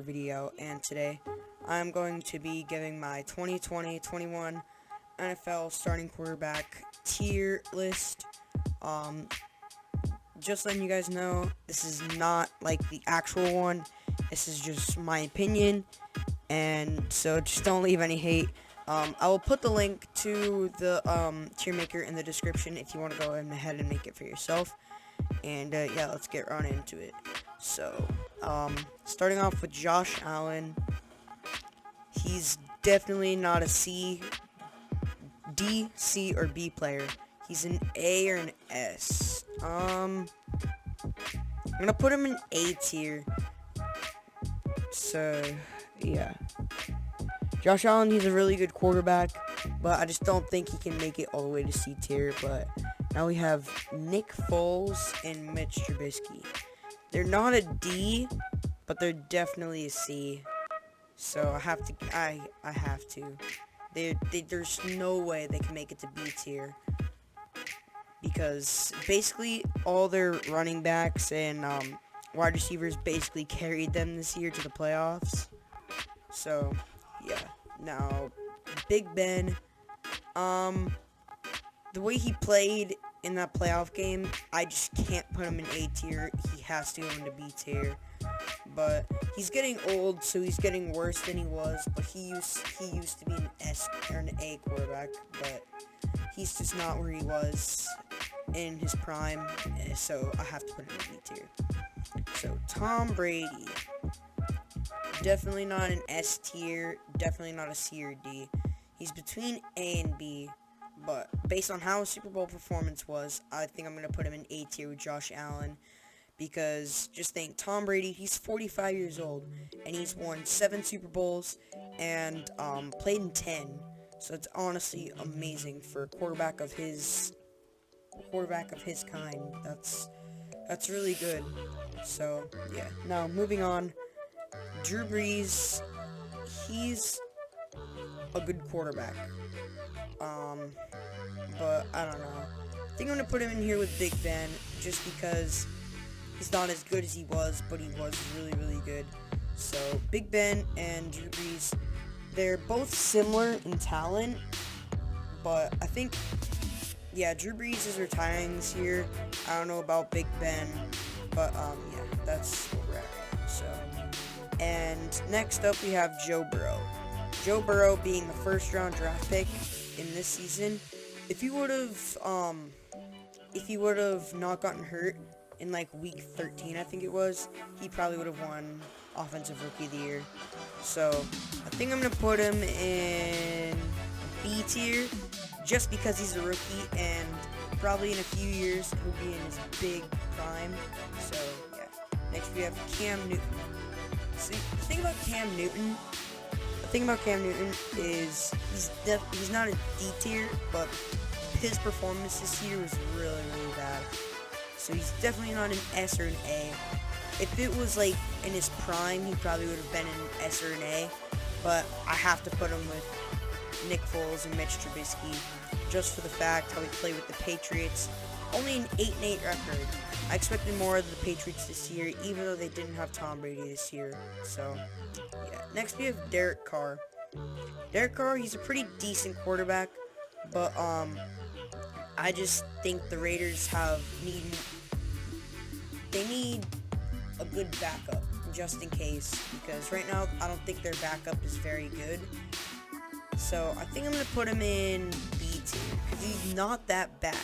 video, and today I'm going to be giving my 2020-21 NFL starting quarterback tier list. Um, just letting you guys know, this is not like the actual one. This is just my opinion, and so just don't leave any hate. I will put the link to the tier maker in the description if you want to go ahead and make it for yourself. And yeah, let's get right into it. So, starting off with Josh Allen, he's definitely not a D, C, or B player. He's an A or an S. I'm gonna put him in A tier. So, yeah. Josh Allen, he's a really good quarterback, but I just don't think he can make it all the way to C tier. But now we have Nick Foles and Mitch Trubisky. They're not a D, but they're definitely a C. So I have to. There's no way they can make it to B tier, because basically all their running backs and wide receivers basically carried them this year to the playoffs. So yeah. Now Big Ben, the way he played in that playoff game, I just can't put him in A tier. He has to go into B tier. But he's getting old, so he's getting worse than he was. But he used to be an S or an A quarterback, but he's just not where he was in his prime. So I have to put him in B tier. So Tom Brady, definitely not an S tier, definitely not a C or D. He's between A and B. But based on how his Super Bowl performance was, I think I'm going to put him in A tier with Josh Allen. Because just think, Tom Brady, he's 45 years old, and he's won 7 Super Bowls and played in 10. So it's honestly amazing for a quarterback of his kind. That's really good. So yeah. Now moving on, Drew Brees, he's a good quarterback. But I don't know. I think I'm gonna put him in here with Big Ben, just because he's not as good as he was, but he was really, really good. So Big Ben and Drew Brees, they're both similar in talent, but I think, yeah, Drew Brees is retiring this year. I don't know about Big Ben, but yeah, that's what we're at right now. So, and next up we have Joe Burrow. Joe Burrow being the first round draft pick in this season. If he would have not gotten hurt in like week 13, I think it was, he probably would have won Offensive Rookie of the Year. So I think I'm gonna put him in B tier, just because he's a rookie and probably in a few years he'll be in his big prime. So yeah. Next we have Cam Newton. See, the thing about Cam Newton is he's not a D tier, but his performance this year was really, really bad. So he's definitely not an S or an A. If it was like in his prime, he probably would have been an S or an A. But I have to put him with Nick Foles and Mitch Trubisky, just for the fact how he played with the Patriots. Only an 8-8 record. I expected more of the Patriots this year, even though they didn't have Tom Brady this year. So yeah. Next we have Derek Carr. Derek Carr, he's a pretty decent quarterback, but I just think the Raiders need a good backup, just in case, because right now I don't think their backup is very good. So I think I'm going to put him in B tier, because he's not that bad.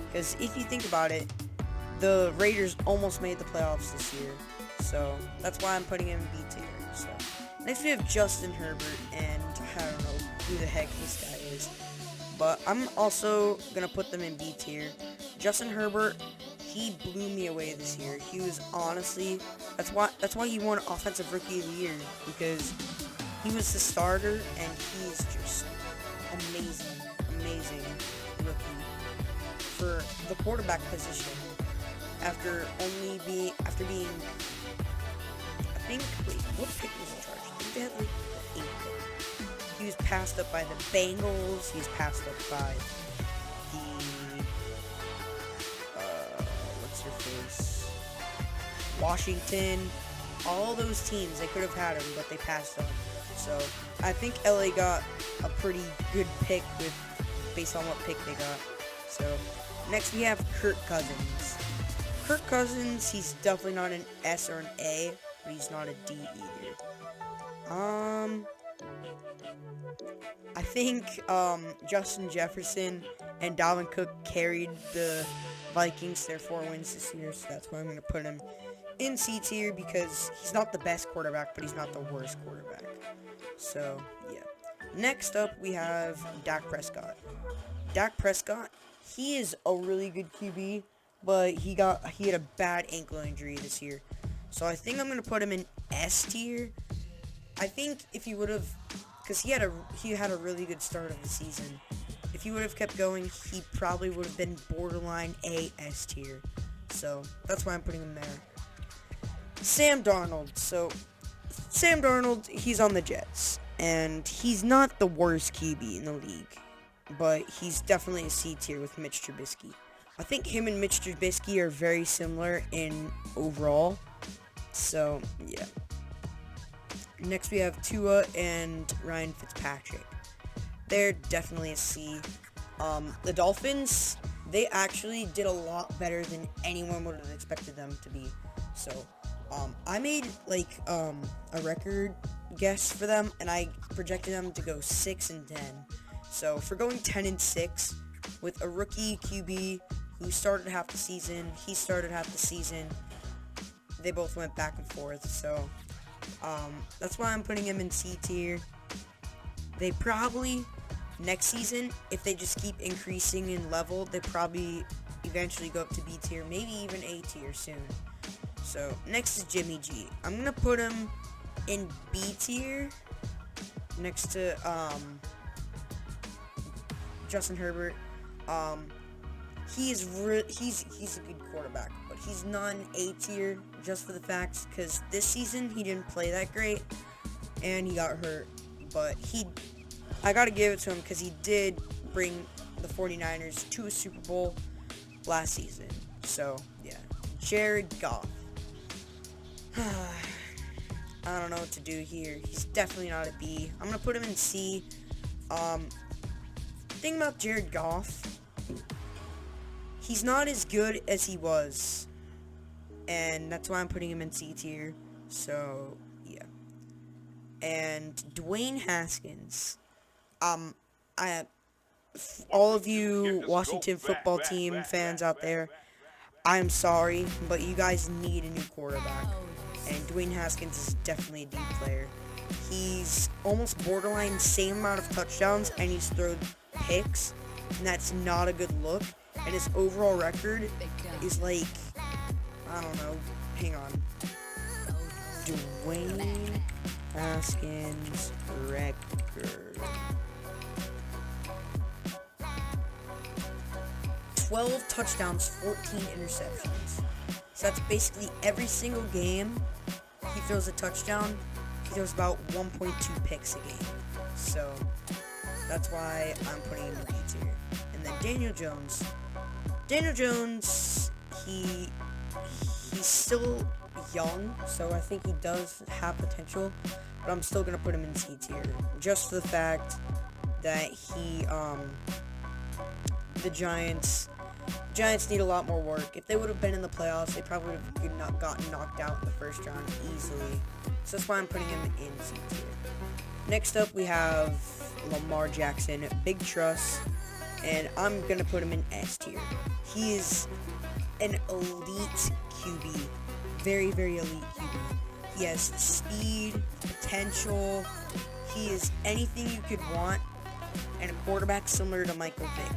Because if you think about it, the Raiders almost made the playoffs this year. So that's why I'm putting him in B tier. So next we have Justin Herbert, and I don't know who the heck this guy is, but I'm also going to put them in B tier. Justin Herbert, he blew me away this year. He was honestly, that's why he won Offensive Rookie of the Year, because he was the starter, and he's just amazing rookie for the quarterback position. After being, I think, wait, what pick was in charge? I think they had like the 8th pick. He was passed up by the Bengals. He was passed up by the what's her face? Washington. all those teams, they could have had him, but they passed on. So I think LA got a pretty good pick based on what pick they got. So next we have Kirk Cousins. Kirk Cousins, he's definitely not an S or an A, but he's not a D either. I think Justin Jefferson and Dalvin Cook carried the Vikings their 4 wins this year, so that's why I'm going to put him in C tier, because he's not the best quarterback, but he's not the worst quarterback. So, yeah. Next up, we have Dak Prescott. Dak Prescott, he is a really good QB, but he had a bad ankle injury this year. So I think I'm going to put him in S tier. I think if he would have, because he had a really good start of the season. If he would have kept going, he probably would have been borderline A S tier. So that's why I'm putting him there. Sam Darnold. So Sam Darnold, he's on the Jets, and he's not the worst QB in the league, but he's definitely a C tier with Mitch Trubisky. I think him and Mitch Trubisky are very similar in overall. So yeah. Next we have Tua and Ryan Fitzpatrick. They're definitely a C. The Dolphins, they actually did a lot better than anyone would have expected them to be. So, I made a record guess for them, and I projected them to go 6-10. So for going 10-6 with a rookie QB who started half the season, he started half the season. They both went back and forth. So that's why I'm putting him in C tier. They probably, next season, if they just keep increasing in level, they probably eventually go up to B tier, maybe even A tier soon. So next is Jimmy G. I'm going to put him in B tier next to Justin Herbert. He's a good quarterback, but he's not an A tier just for the fact because this season he didn't play that great and he got hurt. But I gotta give it to him because he did bring the 49ers to a Super Bowl last season. So yeah, Jared Goff. I don't know what to do here. He's definitely not a B. I'm gonna put him in C. Thing about Jared Goff, he's not as good as he was, and that's why I'm putting him in C tier. So yeah. And Dwayne Haskins, all of you Washington football team fans out there, I'm sorry, but you guys need a new quarterback, and Dwayne Haskins is definitely a D player. He's almost borderline same amount of touchdowns, and he's thrown picks, and that's not a good look. And his overall record is I don't know, hang on. Dwayne Haskins record. 12 touchdowns, 14 interceptions. So that's basically every single game he throws a touchdown. He throws about 1.2 picks a game. So that's why I'm putting him in B tier. And then Daniel Jones. Daniel Jones, he's still young, so I think he does have potential, but I'm still gonna put him in C tier, just for the fact that the Giants need a lot more work. If they would have been in the playoffs, they probably would have not gotten knocked out in the first round easily. So that's why I'm putting him in C tier. Next up, we have Lamar Jackson, big trust, and I'm gonna put him in S tier. He is an elite QB, very, very elite QB. He has speed, potential. He is anything you could want, and a quarterback similar to Michael Vick.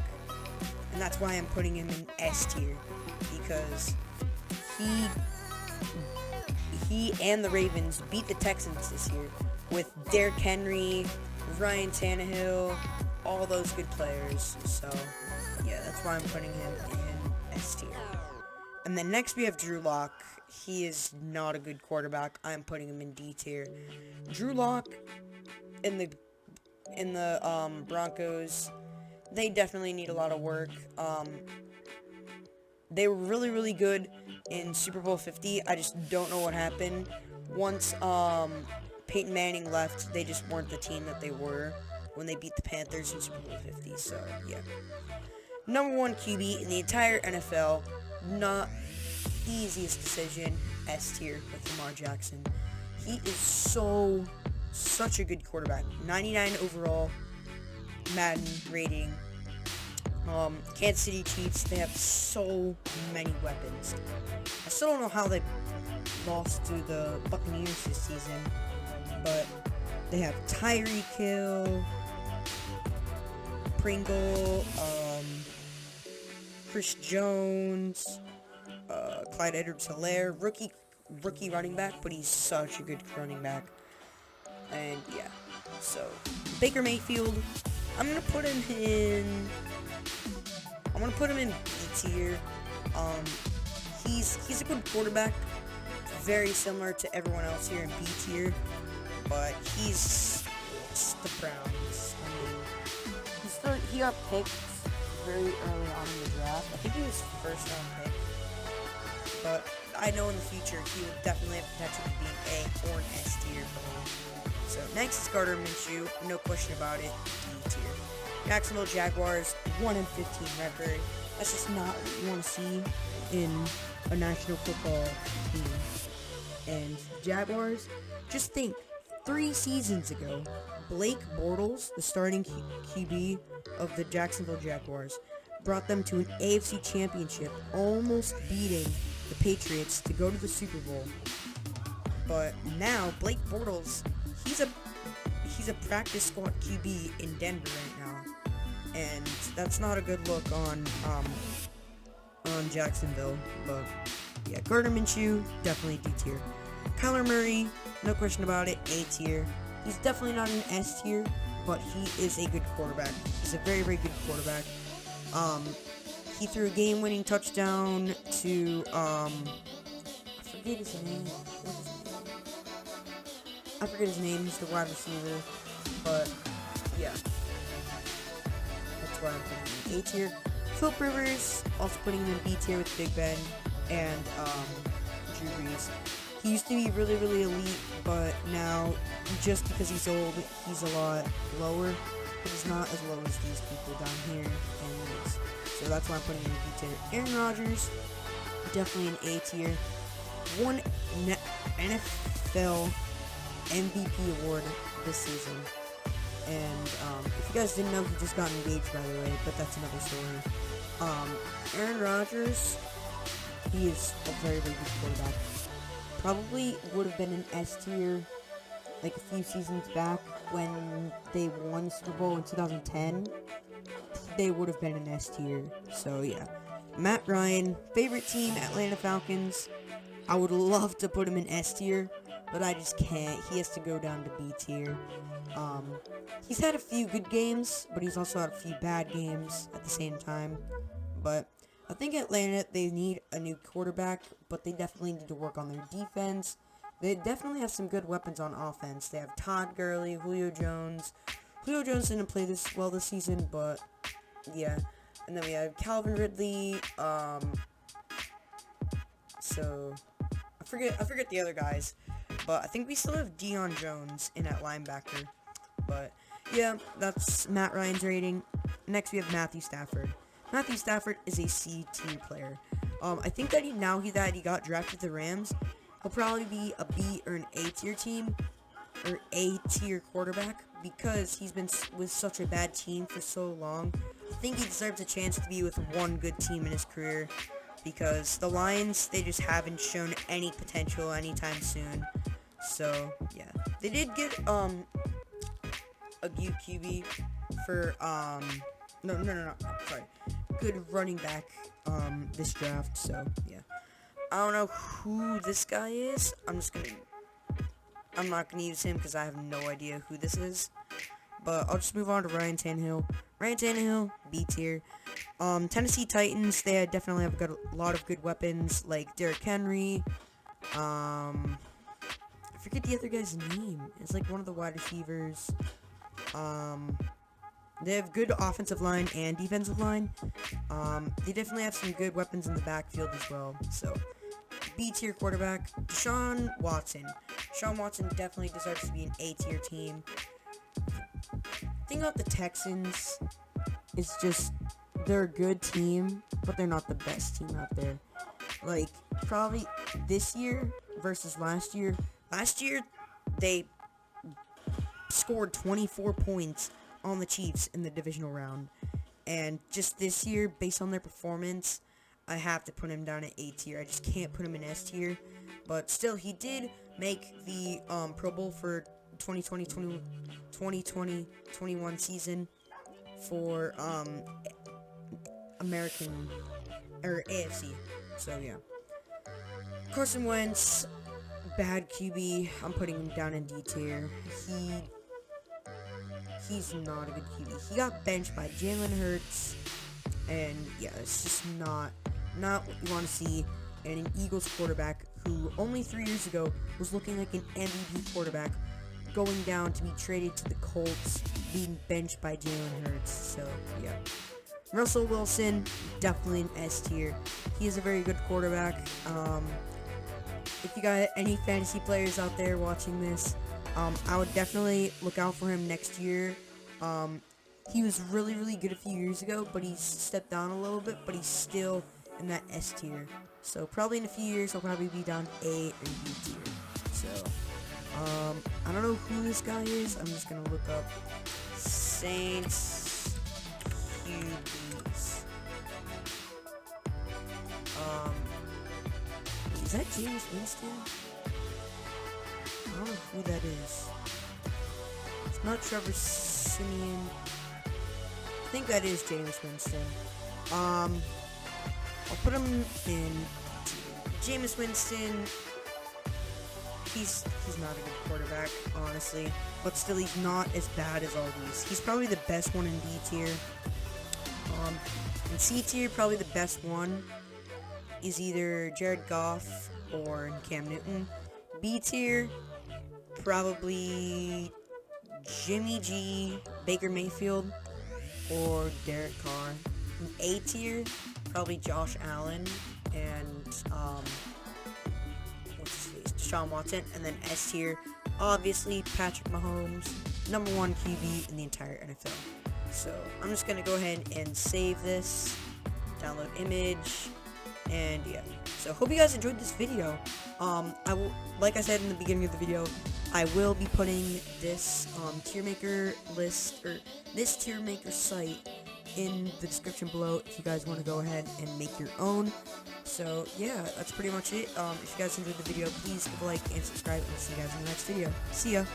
And that's why I'm putting him in S tier, because he and the Ravens beat the Texans this year with Derrick Henry, Ryan Tannehill, all those good players. So yeah, that's why I'm putting him in S tier. And then next we have Drew Lock. He is not a good quarterback. I'm putting him in D tier. Drew Lock in the Broncos, they definitely need a lot of work. They were really, really good in Super Bowl 50. I just don't know what happened. once Peyton Manning left, they just weren't the team that they were when they beat the Panthers in Super Bowl 50. So yeah, number 1 QB in the entire NFL. Not the easiest decision. S tier with Lamar Jackson. He is such a good quarterback. 99 overall Madden rating. Kansas City Chiefs, they have so many weapons. I still don't know how they lost to the Buccaneers this season, but they have Tyreek Hill, Pringle, Chris Jones, Clyde Edwards-Helaire, rookie running back, but he's such a good running back. And yeah, so Baker Mayfield, I'm gonna put him in B tier. He's a good quarterback, very similar to everyone else here in B tier, but he's just the Browns. I mean, he got picked very early on in the draft. I think he was first round pick, but I know in the future he would definitely have potential to be an A or an S tier player. So next is Gardner Minshew, no question about it, D tier. Jacksonville Jaguars, 1-15 record. That's just not what you want to see in a National Football team. And Jaguars, just think, 3 seasons ago, Blake Bortles, the starting QB of the Jacksonville Jaguars, brought them to an AFC Championship, almost beating the Patriots to go to the Super Bowl. But now, Blake Bortles, he's a practice squad QB in Denver right now. And that's not a good look on Jacksonville, but yeah, Gardner Minshew, definitely D tier. Kyler Murray, no question about it, A tier. He's definitely not an S tier, but he is a good quarterback. He's a very, very good quarterback. He threw a game-winning touchdown to, I forget his name. I forget his name. He's the wide receiver, but yeah. That's why I'm putting him in A tier. Philip Rivers, also putting him in B tier with Big Ben and Drew Brees. He used to be really, really elite, but now, just because he's old, he's a lot lower. But he's not as low as these people down here. And so that's why I'm putting him in B tier. Aaron Rodgers, definitely an A tier. Won NFL MVP award this season. And if you guys didn't know, he just got engaged, by the way, but that's another story. Aaron Rodgers, he is a very, very good quarterback. Probably would have been an S tier like a few seasons back when they won the Super Bowl in 2010. They would have been an S tier. So yeah, Matt Ryan, favorite team, Atlanta Falcons. I would love to put him in S tier, but I just can't. He has to go down to B tier. He's had a few good games, but he's also had a few bad games at the same time. But I think Atlanta, they need a new quarterback, but they definitely need to work on their defense. They definitely have some good weapons on offense. They have Todd Gurley, Julio Jones. Julio Jones didn't play this well this season, but yeah. And then we have Calvin Ridley. So I forget the other guys, but I think we still have Deion Jones in at linebacker. But yeah, that's Matt Ryan's rating. Next we have Matthew Stafford. Matthew Stafford is a C tier player. I think that he got drafted to the Rams, he'll probably be a B or an A tier team, or A tier quarterback, because he's been with such a bad team for so long. I think he deserves a chance to be with one good team in his career, because the Lions, they just haven't shown any potential anytime soon. So yeah, they did get a good QB for sorry, good running back this draft. So yeah, I don't know who this guy is. I'm not gonna use him because I have no idea who this is. But I'll just move on to Ryan Tannehill. Ryan Tannehill, B tier. Tennessee Titans, they definitely have got a lot of good weapons, like Derrick Henry. I forget the other guy's name. It's like one of the wide receivers. They have good offensive line and defensive line. They definitely have some good weapons in the backfield as well. So, B tier quarterback, Deshaun Watson. Sean Watson definitely deserves to be an A tier team. The thing about the Texans is just they're a good team, but they're not the best team out there. Like, probably this year versus last year. Last year, they scored 24 points on the Chiefs in the divisional round. And just this year, based on their performance, I have to put him down at A tier. I just can't put him in S tier. But still, he did make the Pro Bowl for 2020-21 season for American or AFC. So yeah, Carson Wentz, bad QB. I'm putting him down in D tier. He's not a good QB. He got benched by Jalen Hurts, and yeah, it's just not what you want to see in an Eagles quarterback who only 3 years ago was looking like an MVP quarterback, going down to be traded to the Colts, being benched by Jalen Hurts. So yeah, Russell Wilson, definitely an S tier. He is a very good quarterback. If you got any fantasy players out there watching this, I would definitely look out for him next year. He was really, really good a few years ago, but he's stepped down a little bit, but he's still in that S tier. So probably in a few years, he'll probably be down A or B tier. So, I don't know who this guy is. I'm just gonna look up Saints QBs. Is that Jameis Winston? I don't know who that is. It's not Trevor Siemian. I think that is Jameis Winston. I'll put him in Jameis Winston. He's not a good quarterback, honestly. But still, he's not as bad as all these. He's probably the best one in D tier. In C tier, probably the best one is either Jared Goff or Cam Newton. B tier, probably Jimmy G, Baker Mayfield, or Derek Carr. In A tier, probably Josh Allen and what's his face, Deshaun Watson. And then S tier, obviously Patrick Mahomes, number 1 QB in the entire NFL. So I'm just gonna go ahead and save this, download image, and yeah. So hope you guys enjoyed this video. I will, like I said in the beginning of the video, I will be putting this tier maker list, or this tier maker site, in the description below if you guys want to go ahead and make your own. So yeah, that's pretty much it. If you guys enjoyed the video, please give a like and subscribe, and see you guys in the next video. See ya.